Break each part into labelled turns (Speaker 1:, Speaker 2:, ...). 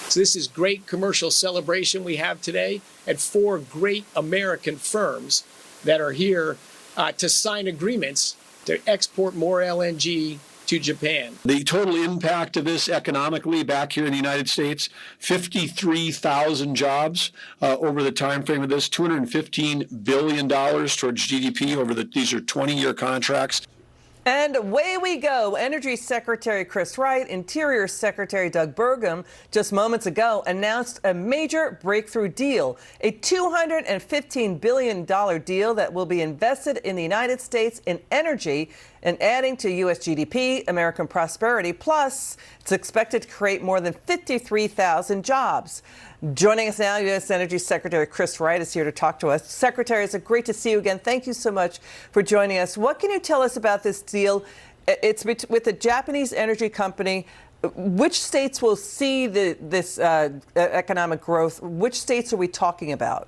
Speaker 1: So this is great commercial celebration we have today at 4 great American firms that are here to sign agreements to export more LNG to Japan.
Speaker 2: The total impact of this economically back here in the United States, 53,000 jobs over the time frame of this, $215 billion towards GDP over these are 20-year contracts.
Speaker 3: And away we go. Energy Secretary Chris Wright, Interior Secretary Doug Burgum, just moments ago announced a major breakthrough deal, a $215 billion deal that will be invested in the United States in energy and adding to U.S. GDP, American prosperity. Plus, it's expected to create more than 53,000 jobs. Joining us now, U.S. Energy Secretary Chris Wright is here to talk to us. Secretary, it's great to see you again. Thank you so much for joining us. What can you tell us about this deal? It's with a Japanese energy company. Which states will see this economic growth? Which states are we talking about?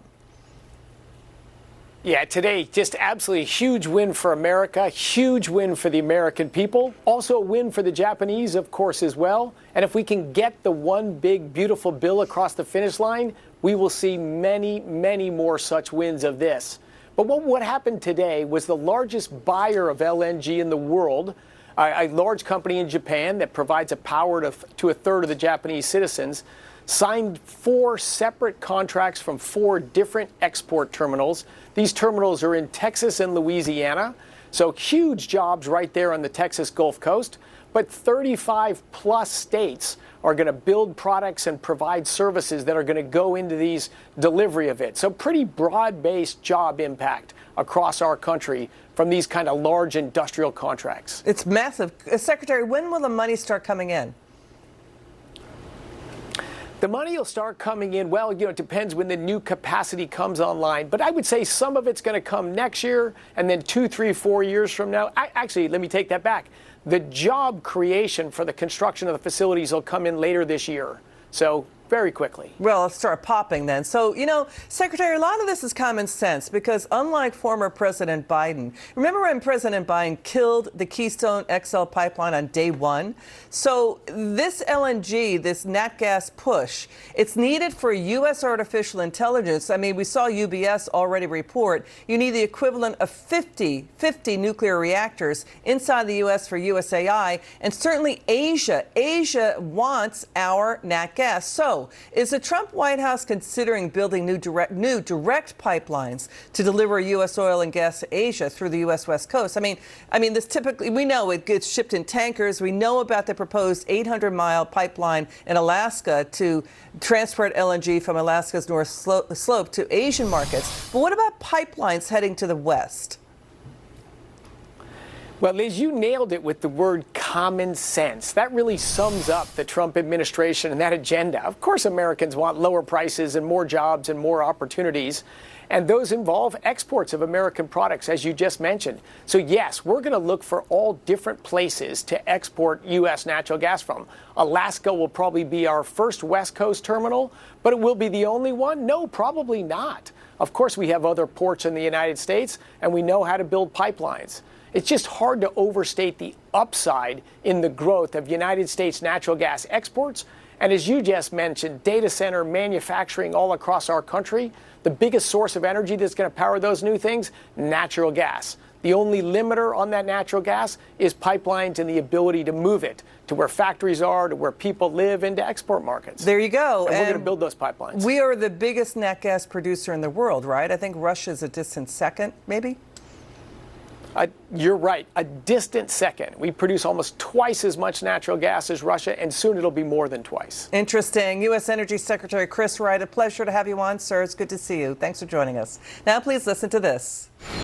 Speaker 1: Yeah, today, just absolutely a huge win for America, huge win for the American people, also a win for the Japanese, of course, as well. And if we can get the one big, beautiful bill across the finish line, we will see many, many more such wins of this. But what happened today was the largest buyer of LNG in the world, a large company in Japan that provides a power to a third of the Japanese citizens, signed 4 separate contracts from 4 different export terminals. These terminals are in Texas and Louisiana, so huge jobs right there on the Texas Gulf Coast. But 35 plus states are going to build products and provide services that are going to go into these delivery of it. So pretty broad-based job impact across our country from these kind of large industrial contracts.
Speaker 3: It's massive. Secretary, when will the money start coming in?
Speaker 1: The money will start coming in, well, it depends when the new capacity comes online. But I would say some of it's going to come next year and then 2, 3, 4 years from now. Actually, let me take that back. The job creation for the construction of the facilities will come in later this year. So very quickly.
Speaker 3: Well, let's start popping then. So, Secretary, a lot of this is common sense because unlike former President Biden, remember when President Biden killed the Keystone XL pipeline on day 1? So this LNG, this nat gas push, it's needed for U.S. artificial intelligence. I mean, we saw UBS already report you need the equivalent of 50 nuclear reactors inside the U.S. for USAI, and certainly Asia wants our nat gas. So is the Trump White House considering building new direct pipelines to deliver U.S. oil and gas to Asia through the U.S. West Coast? I mean, this typically, we know it gets shipped in tankers. We know about the proposed 800-mile pipeline in Alaska to transport LNG from Alaska's North Slope to Asian markets. But what about pipelines heading to the West?
Speaker 1: Well, Liz, you nailed it with the word common sense. That really sums up the Trump administration and that agenda. Of course, Americans want lower prices and more jobs and more opportunities. And those involve exports of American products, as you just mentioned. So, yes, we're going to look for all different places to export U.S. natural gas from. Alaska will probably be our first West Coast terminal, but it will be the only one? No, probably not. Of course, we have other ports in the United States, and we know how to build pipelines. It's just hard to overstate the upside in the growth of United States natural gas exports. And as you just mentioned, data center manufacturing all across our country, the biggest source of energy that's going to power those new things, natural gas. The only limiter on that natural gas is pipelines and the ability to move it to where factories are, to where people live, into export markets.
Speaker 3: There you go.
Speaker 1: And we're going to build those pipelines.
Speaker 3: We are the biggest nat gas producer in the world, right? I think Russia's a distant second, maybe?
Speaker 1: You're right, a distant second. We produce almost twice as much natural gas as Russia, and soon it'll be more than twice.
Speaker 3: Interesting. U.S. Energy Secretary Chris Wright, a pleasure to have you on, sir. It's good to see you. Thanks for joining us. Now, please listen to this.